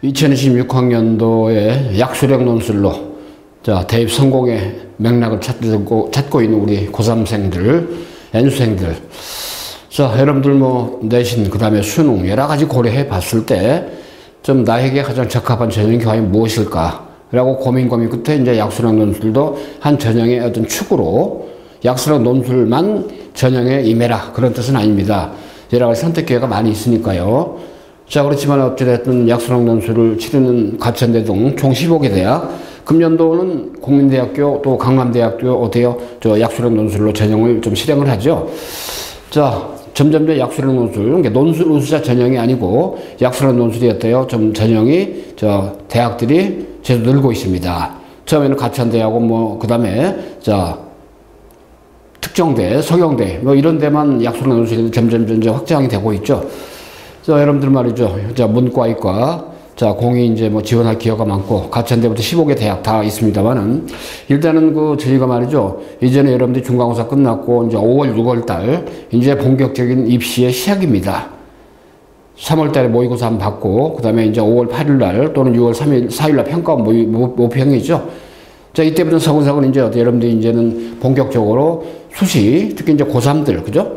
2026학년도에 약수령 논술로 자, 대입 성공의 맥락을 찾고 있는 우리 고3생들, N수생들. 자, 여러분들 뭐 내신, 그 다음에 수능 여러 가지 고려해 봤을 때 좀 나에게 가장 적합한 전형이 과연 무엇일까? 라고 고민 끝에 이제 약수령 논술도 한 전형의 어떤 축으로 약수령 논술만 전형에 임해라. 그런 뜻은 아닙니다. 여러 가지 선택 기회가 많이 있으니까요. 자, 그렇지만 어찌됐든 약수령 논술을 치르는 가천대 등 총 15개 대학, 금년도는 국민대학교 또 강남대학교 어때요? 저 약수령 논술로 전형을 좀 실행을 하죠. 자, 점점 약수령 논술, 그러니까 논술 우수자 전형이 아니고 약수령 논술이 어때요? 좀 전형이 저 대학들이 계속 늘고 있습니다. 처음에는 가천대하고 뭐 그다음에 자 특정대, 서경대 뭐 이런 데만 약수령 논술이 점점 확장이 되고 있죠. 자, 여러분들 말이죠. 자, 문과이과 자, 공이 이제 뭐 지원할 기회가 많고, 가천대부터 15개 대학 다 있습니다만은, 일단은 저희가 말이죠. 이제는 여러분들이 중간고사 끝났고, 이제 5월, 6월 달, 이제 본격적인 입시의 시작입니다. 3월 달에 모의고사 한번 받고, 그 다음에 이제 5월 8일 날, 또는 6월 3일, 4일 날 평가 모평이죠. 자, 이때부터 서근서근 이제 여러분들이 이제는 본격적으로 수시, 특히 이제 고3들, 그죠?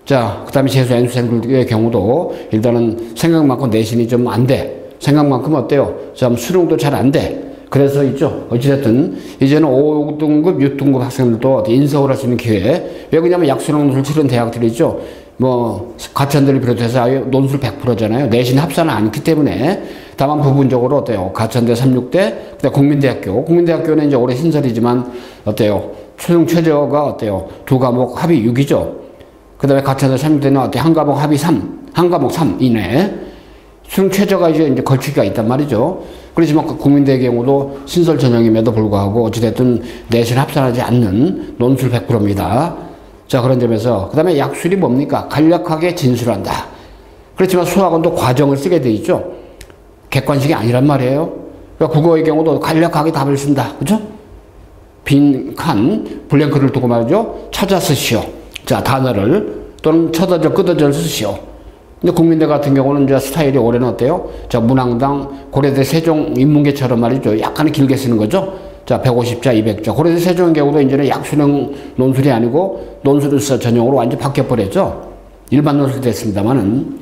자, 그 다음에 재수 N수생들의 경우도 일단은 생각만큼 내신이 좀 안 돼. 생각만큼 어때요? 참 수능도 잘 안 돼. 그래서 있죠. 어찌됐든 이제는 5등급, 6등급 학생들도 인서울 할 수 있는 기회. 왜 그러냐면 약수령 논술 치른 대학들이 있죠. 뭐 가천대를 비롯해서 아예 논술 100%잖아요. 내신 합산은 않기 때문에 다만 부분적으로 어때요? 가천대 36대, 국민대학교는 이제 올해 신설이지만 어때요? 수능 최저가 어때요? 두 과목 합이 6이죠. 그 다음에 가천대 36대는 어때요? 한 과목 합이 3, 한 과목 3 이내. 수능 최저가 이제 걸치기가 있단 말이죠. 그렇지만 국민대의 경우도 신설 전형임에도 불구하고 어찌됐든 내신 합산하지 않는 논술 100%입니다. 자, 그런 점에서 그 다음에 약술이 뭡니까? 간략하게 진술한다. 그렇지만 수학은 또 과정을 쓰게 돼 있죠. 객관식이 아니란 말이에요. 그러니까 국어의 경우도 간략하게 답을 쓴다. 그죠? 빈 칸, 블랭크를 두고 말이죠. 찾아 쓰시오. 자, 단어를 또는 쳐다져 끄덕져 쓰시오. 근데 국민대 같은 경우는 이제 스타일이 올해는 어때요? 자, 문항당 고려대 세종 인문계처럼 말이죠. 약간 길게 쓰는 거죠. 자, 150자, 200자. 고려대 세종의 경우도 이제는 약수령 논술이 아니고 논술을서 전형으로 완전 바뀌어버렸죠. 일반 논술이 됐습니다만은.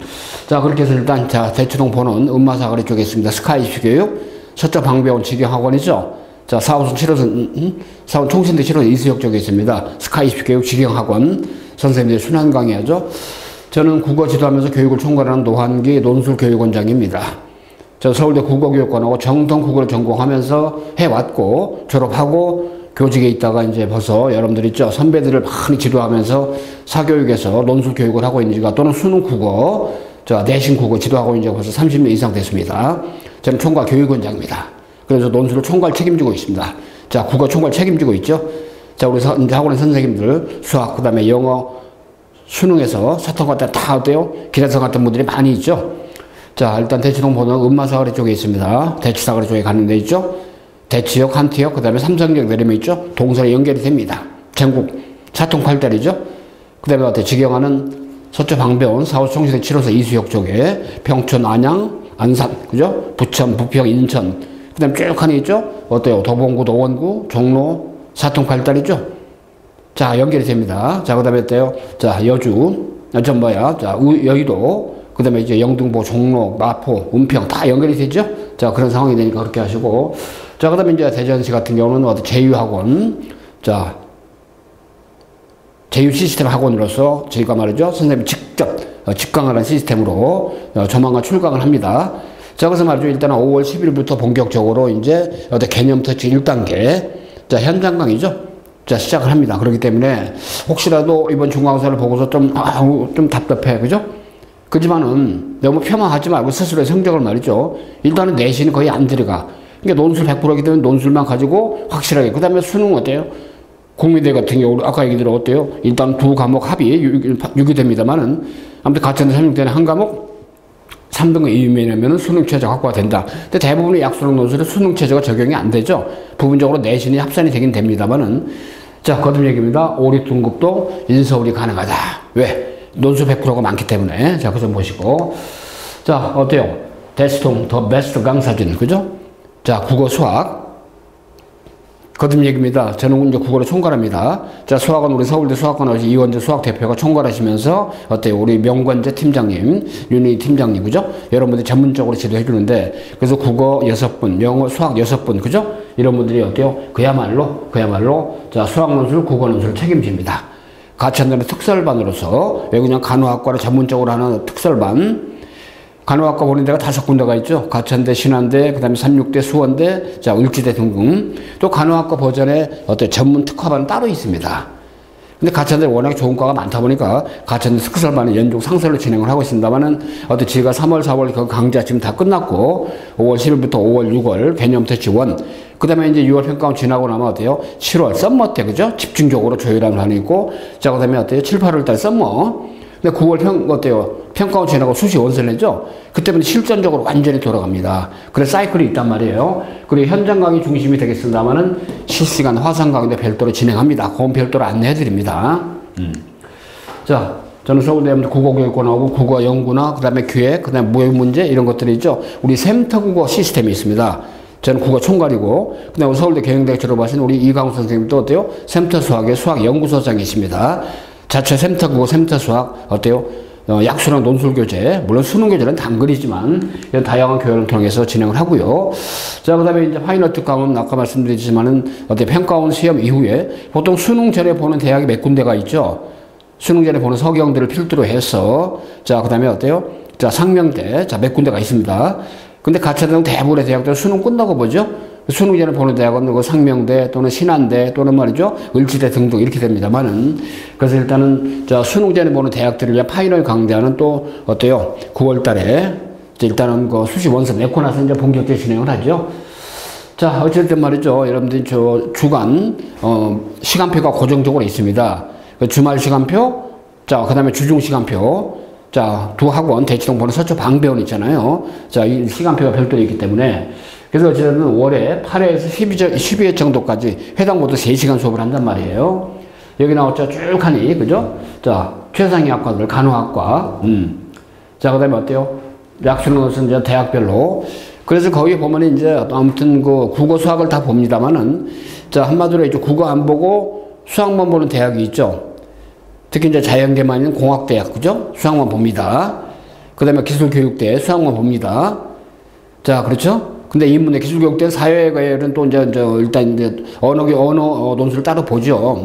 자, 그렇게 해서 일단, 자, 대치동 보는 음마사거리 쪽에 있습니다. 스카이 입시교육, 서쪽 방배원 직영학원이죠. 자, 4호선 7호선, 4호선 통신대 7호선 이수역 쪽에 있습니다. 스카이 입시교육 직영학원. 선생님들 순환 강의하죠. 저는 국어 지도하면서 교육을 총괄하는 노한기 논술교육원장입니다. 저 서울대 국어교육관하고 정통 국어를 전공하면서 해왔고, 졸업하고 교직에 있다가 이제 벌써 여러분들 있죠. 선배들을 많이 지도하면서 사교육에서 논술교육을 하고 있는 지가 또는 수능 국어, 저 내신 국어 지도하고 이제 벌써 30년 이상 됐습니다. 저는 총괄 교육원장입니다. 그래서 논술을 총괄 책임지고 있습니다. 자, 국어 총괄 책임지고 있죠. 자, 우리 이제 학원의 선생님들, 수학, 그 다음에 영어, 수능에서 사통 같은 다 어때요? 기대서 같은 분들이 많이 있죠. 자, 일단 대치동 보는 음마사거리 쪽에 있습니다. 대치사거리 쪽에 가는 데 있죠. 대치역, 한티역, 그 다음에 삼성역 내리면 있죠. 동서에 연결이 됩니다. 전국 사통 8달이죠. 그 다음에 어때? 직영하는 서쪽 방배원, 4호선 총신대 7호선 이수역 쪽에 평촌, 안양, 안산, 그죠? 부천, 부평, 인천. 그 다음에 쭉 하니 있죠. 어때요? 도봉구, 노원구, 종로, 사통 8달이죠. 자, 연결이 됩니다. 자, 그 다음에 어때요? 자, 여주, 자, 여의도, 그 다음에 이제 영등포, 종로, 마포, 은평 다 연결이 되죠? 자, 그런 상황이 되니까 그렇게 하시고. 자, 그 다음에 이제 대전시 같은 경우는 어디 제휴학원. 자, 제휴 시스템 학원으로서 저희가 말이죠. 선생님이 직접 직강하는 시스템으로 조만간 출강을 합니다. 자, 그래서 말이죠. 일단은 5월 10일부터 본격적으로 이제 어떤 개념 터치 1단계. 자, 현장 강의죠. 자, 시작을 합니다. 그렇기 때문에 혹시라도 이번 중간고사를 보고서 좀 답답해. 그죠? 그지만은 너무 폄하하지 말고 스스로의 성적을 말이죠. 일단은 내신이 거의 안 들어가. 그러니까 논술 100%이기 때문에 논술만 가지고 확실하게. 그 다음에 수능 어때요? 국민대 같은 경우 아까 얘기 들어 어때요? 일단 두 과목 합이 6이 됩니다만은 아무튼 가천대 36대는 한 과목 3등급 이면이면 수능 최저 확보가 된다. 근데 대부분의 약수령 논술은 수능 최저가 적용이 안 되죠. 부분적으로 내신이 합산이 되긴 됩니다만은. 자, 거듭 얘기입니다. 5, 6등급도 인서울이 가능하다. 왜? 논술 100%가 많기 때문에. 자, 그래서 보시고. 자, 어때요? 대스통 더 베스트 강사진, 그죠? 자, 국어 수학. 거듭 얘기입니다. 저는 이제 국어를 총괄합니다. 자, 수학은 우리 서울대 수학과나오시 이원재 수학대표가 총괄하시면서 어때요? 우리 명관재 팀장님, 윤희 팀장님, 그죠? 여러분들이 전문적으로 지도해 주는데, 그래서 국어 6분, 영어 수학 6분, 그죠? 이런 분들이 어때요? 그야말로, 자, 수학 논술, 국어 논술을 책임집니다. 가천대는 특설반으로서, 여기 그냥 간호학과를 전문적으로 하는 특설반, 간호학과 보는 데가 5군데가 있죠. 가천대, 신안대, 그 다음에 삼육대, 수원대, 자, 을지대 등등. 또 간호학과 버전에 어떤 전문 특화반은 따로 있습니다. 근데 가천대 워낙 좋은 과가 많다 보니까 가천대 특설반은 연중 상설로 진행을 하고 있습니다만은 어떤 지가 3월, 4월 그 강좌 지금 다 끝났고 5월 10일부터 5월, 6월 개념 테스트 1. 그 다음에 이제 6월 평가원 지나고 나면 어때요? 7월 썸머 때, 그죠? 집중적으로 조율하는 반이 있고, 자, 그 다음에 어때요? 7, 8월 달 썸머. 근데 9월 어때요? 평가원 지나고 수시 원서를 내죠? 그때부터 실전적으로 완전히 돌아갑니다. 그래서 사이클이 있단 말이에요. 그리고 현장 강의 중심이 되겠습니다만은 실시간 화상 강의도 별도로 진행합니다. 그건 별도로 안내해 드립니다. 자, 저는 서울대 국어교육과 나오고 국어 연구나, 그 다음에 기획, 그 다음에 무역문제 이런 것들이 있죠. 우리 샘터 국어 시스템이 있습니다. 저는 국어 총괄이고, 그 다음에 서울대 경영대학 졸업하신 우리 이강우 선생님도 어때요? 샘터 수학의 수학연구소장이십니다. 자체 샘터 국어, 샘터 수학, 어때요? 약수랑 논술 교재, 물론 수능 교재는 단글이지만, 이런 다양한 교육을 통해서 진행을 하고요. 자, 그 다음에 이제 파이널 특강은 아까 말씀드렸지만은, 어때 평가원 시험 이후에 보통 수능 전에 보는 대학이 몇 군데가 있죠? 수능 전에 보는 서경들을 필두로 해서, 자, 그 다음에 어때요? 자, 상명대, 자, 몇 군데가 있습니다. 근데 가천대는 대부분의 대학들은 수능 끝나고 보죠? 수능 전에 보는 대학은 그 상명대 또는 신안대 또는 말이죠 을지대 등등 이렇게 됩니다만은, 그래서 일단은 자 수능 전에 보는 대학들을 위한 파이널 강좌는 또 어때요? 9월달에 일단은 그 수시 원서 맺고 나서 이제 본격적으로 진행을 하죠. 자, 어쨌든 말이죠, 여러분들이 저 주간 시간표가 고정적으로 있습니다. 그 주말 시간표, 자 그다음에 주중 시간표. 자, 두 학원 대치동 보는 서초 방배원 있잖아요. 자, 이 시간표가 별도로 있기 때문에, 그래서 어쨌든 월에 8회에서 12회 정도까지 회당 모두 3시간 수업을 한단 말이에요. 여기 나왔죠? 쭉 하니, 그죠? 자, 최상위 학과들, 간호학과, 자, 그 다음에 어때요? 약수능은 이제 대학별로. 그래서 거기 보면 이제 아무튼 그 국어 수학을 다 봅니다만은, 자, 한마디로 이제 국어 안 보고 수학만 보는 대학이 있죠. 특히 이제 자연계만 있는 공학대학, 그죠? 수학만 봅니다. 그 다음에 기술교육대 수학만 봅니다. 자, 그렇죠? 근데 인문대 기술교육대 사회과열은 또 이제 일단 이제 언어 논술을 따로 보죠.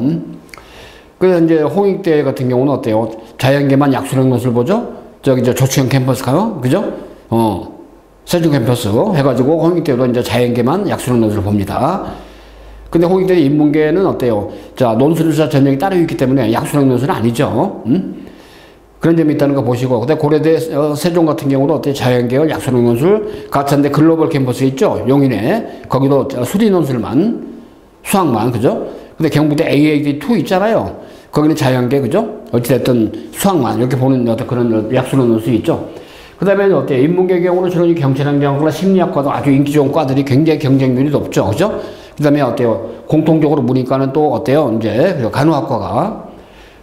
그래서 이제 홍익대 같은 경우는 어때요? 자연계만 약수능 논술 보죠? 저기 이제 조치형 캠퍼스 가요? 그죠? 세종 캠퍼스 해가지고 홍익대도 이제 자연계만 약수능 논술을 봅니다. 근데 홍익대 인문계는 어때요? 자, 논술사 전형이 따로 있기 때문에 약수능 논술은 아니죠. 그런 점이 있다는 거 보시고, 그다음에 고려대 세종 같은 경우도 어때 자연계열 약수능 논술, 가천대 글로벌 캠퍼스 있죠, 용인에 거기도 수리 논술만 수학만, 그죠? 근데 경북대 AAD2 있잖아요. 거기는 자연계, 그죠? 어찌됐든 수학만 이렇게 보는 어떤 그런 약수능 논술이 있죠. 그다음에 어때 인문계 경우는 주로 경찰행정학과 심리학과도 아주 인기 좋은 과들이 굉장히 경쟁률이 높죠, 그죠? 그다음에 어때요? 공통적으로 문이과는 또 어때요? 이제 간호학과가.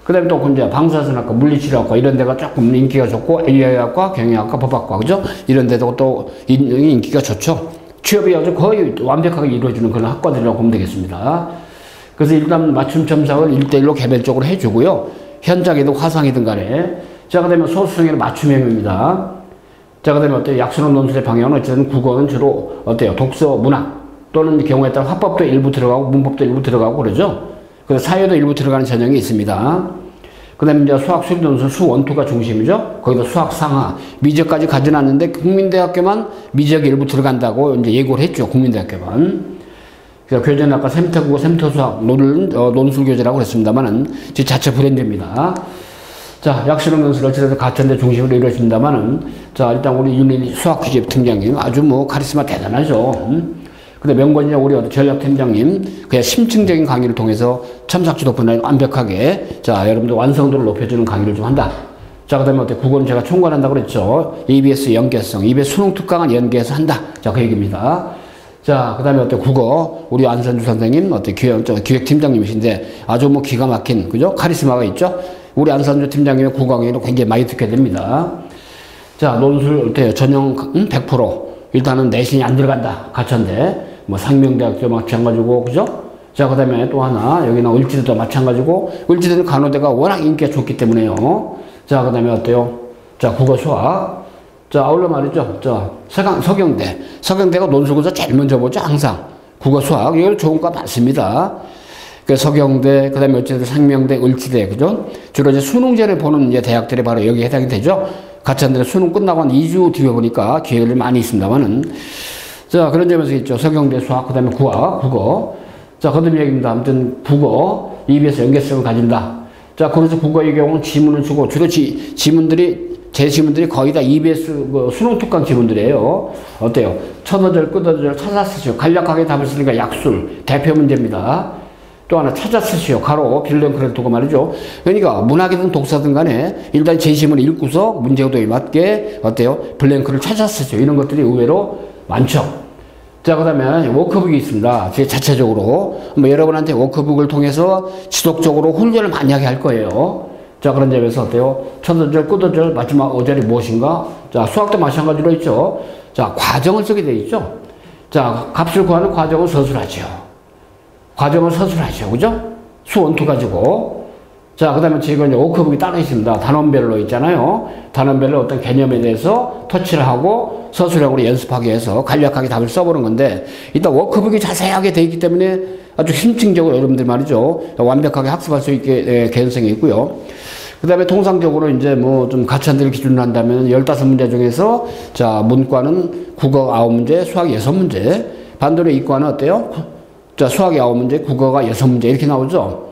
그 다음에 또 이제 방사선학과, 물리치료학과 이런 데가 조금 인기가 좋고, AI학과, 경영학과, 법학과, 그죠? 이런 데도 또 인기가 좋죠. 취업이 아주 거의 완벽하게 이루어지는 그런 학과들이라고 보면 되겠습니다. 그래서 일단 맞춤 첨삭을 1대1로 개별적으로 해주고요. 현장이든 화상이든 간에. 자, 그 다음에 소수생에는 맞춤형입니다. 자, 그 다음에 어때요? 약수능 논술의 방향은 어쨌든 국어는 주로 어때요? 독서, 문학 또는 경우에 따라 화법도 일부 들어가고 문법도 일부 들어가고 그러죠. 그래서 사회도 일부 들어가는 전형이 있습니다. 그 다음에 이제 수학 수리 논술 수원투가 중심이죠. 거기도 수학 상하, 미적까지 가지는 않는데 국민대학교만 미적이 일부 들어간다고 이제 예고를 했죠. 국민대학교만. 그래서 교재는 아까 샘터국어, 샘터수학, 논술 교재라고 그랬습니다만은 자체 브랜드입니다. 자, 약수능 논술 어찌됐든 가천대 중심으로 이루어집니다만은, 자, 일단 우리 윤희 수학규집 팀장님 아주 뭐 카리스마 대단하죠. 근데 명권이냐 우리 전략팀장님 그냥 심층적인 강의를 통해서 첨삭지도 분야에 완벽하게 자 여러분들 완성도를 높여주는 강의를 좀 한다. 자, 그 다음에 어때 국어는 제가 총괄한다고 그랬죠. EBS 연계성, EBS 수능 특강은 연계해서 한다. 자, 그 얘기입니다. 자, 그 다음에 어때 국어 우리 안선주 선생님 어때 기획팀장님이신데 아주 뭐 기가 막힌 그죠 카리스마가 있죠. 우리 안선주 팀장님의 국어 강의도 굉장히 많이 듣게 됩니다. 자, 논술 어때요? 전형 100%. 일단은 내신이 안 들어간다. 가천대. 뭐 상명대학도 마찬가지고, 그죠? 자, 그 다음에 또 하나, 여기는 을지대도 마찬가지고, 을지대는 간호대가 워낙 인기가 좋기 때문에요. 자, 그 다음에 어때요? 자, 국어, 수학. 자, 아울러 말이죠. 자, 서경대. 서경대가 논술고사 제일 먼저 보죠, 항상. 국어, 수학. 이거 좋은 과 많습니다. 그 서경대, 그 다음에 어쨌든 상명대, 을지대, 그죠? 주로 이제 수능제를 보는 이제 대학들이 바로 여기 해당이 되죠. 가천대는 수능 끝나고 한 2주 뒤에 보니까 기회들이 많이 있습니다만은. 자, 그런 점에서 있죠. 서경대, 수학, 그 다음에 국어, 국어. 자, 거듭 얘기입니다. 아무튼 국어, EBS 연계성을 가진다. 자, 그래서 국어의 경우는 지문을 주고, 주로 제 지문들이 거의 다 EBS 수능 특강 지문들이에요. 어때요? 천어절, 끝어절 찾아 쓰시오. 간략하게 답을 쓰니까 약술, 대표 문제입니다. 또 하나 찾아 쓰시오. 가로, 빌런크를 두고 말이죠. 그러니까 문학이든 독서든 간에 일단 제 지문을 읽고서 문제도에 맞게 어때요? 블랭크를 찾아 쓰시오. 이런 것들이 의외로 많죠. 자, 그 다음에 워크북이 있습니다. 제 자체적으로. 뭐 여러분한테 워크북을 통해서 지속적으로 훈련을 많이 하게 할 거예요. 자, 그런 점에서 어때요? 첫 어절, 끝 어절, 마지막 어절이 무엇인가? 자, 수학도 마찬가지로 있죠. 자, 과정을 쓰게 돼 있죠. 자, 값을 구하는 과정은 서술하죠. 과정을 서술하죠. 그죠? 수원투 가지고. 자, 그 다음에 지금 이제 워크북이 따로 있습니다. 단원별로 있잖아요. 단원별로 어떤 개념에 대해서 터치를 하고 서술형으로 연습하기 위해서 간략하게 답을 써보는 건데, 일단 워크북이 자세하게 되어 있기 때문에 아주 심층적으로 여러분들 말이죠. 완벽하게 학습할 수 있게 개연성이 있고요. 그 다음에 통상적으로 이제 뭐 좀 가천대를 기준으로 한다면 15문제 중에서 자, 문과는 국어 9문제, 수학 6문제. 반대로 이과는 어때요? 자, 수학이 9문제, 국어가 6문제 이렇게 나오죠.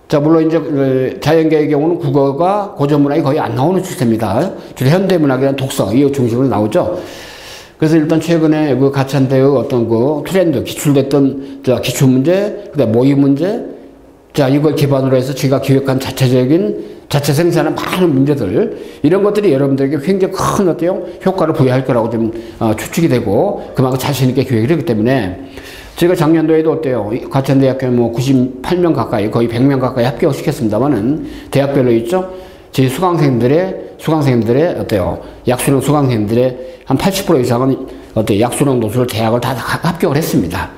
자, 물론 이제 자연계의 경우는 국어가 고전문학이 거의 안 나오는 추세입니다. 주로 현대문학이나 독서 이 중심으로 나오죠. 그래서 일단 최근에 그 가천대의 어떤 그 트렌드, 기출됐던 자, 기출문제, 그다음 모의문제, 자, 이걸 기반으로 해서 제가 기획한 자체 생산한 많은 문제들, 이런 것들이 여러분들에게 굉장히 큰 어때요? 효과를 부여할 거라고 좀 추측이 되고, 그만큼 자신있게 기획을 했기 때문에, 제가 작년도에도 어때요? 가천대학교 뭐 98명 가까이, 거의 100명 가까이 합격을 시켰습니다만은, 대학별로 있죠? 제 수강생들의 어때요? 약수능 수강생들의 한 80% 이상은 어때요? 약수능 노수를 대학을 다 합격을 했습니다.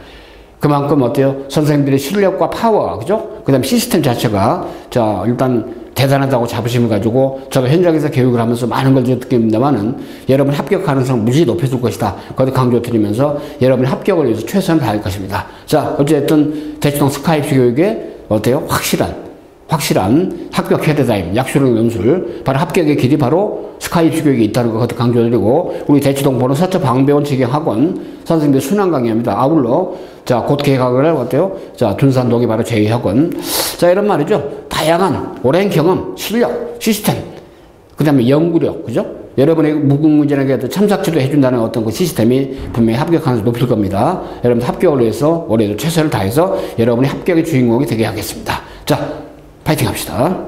그만큼 어때요? 선생님들의 실력과 파워, 그죠? 그 다음 시스템 자체가, 자, 일단 대단하다고 자부심을 가지고, 저도 현장에서 교육을 하면서 많은 걸 느낍니다만은, 여러분 합격 가능성 무지 높여줄 것이다. 거듭 강조드리면서, 여러분의 합격을 위해서 최선을 다할 것입니다. 자, 어쨌든, 대치동 스카이프 교육에 어때요? 확실한 합격 패러다임, 약수능 연술, 바로 합격의 길이 바로 스카이프 교육에 있다는 거 거듭 강조드리고, 우리 대치동 보는 서초 방배원 직영학원 선생님들 순환 강의합니다. 아울러, 자, 곧 개강을 어때요? 자, 둔산동이 바로 제2학원. 자, 이런 말이죠. 다양한 오랜 경험, 실력, 시스템, 그 다음에 연구력, 그죠? 여러분의 무궁무진하게 참석지도 해준다는 어떤 그 시스템이 분명히 합격 가능성을 높일 겁니다. 여러분 합격을 위해서 올해도 최선을 다해서 여러분이 합격의 주인공이 되게 하겠습니다. 자, 파이팅 합시다.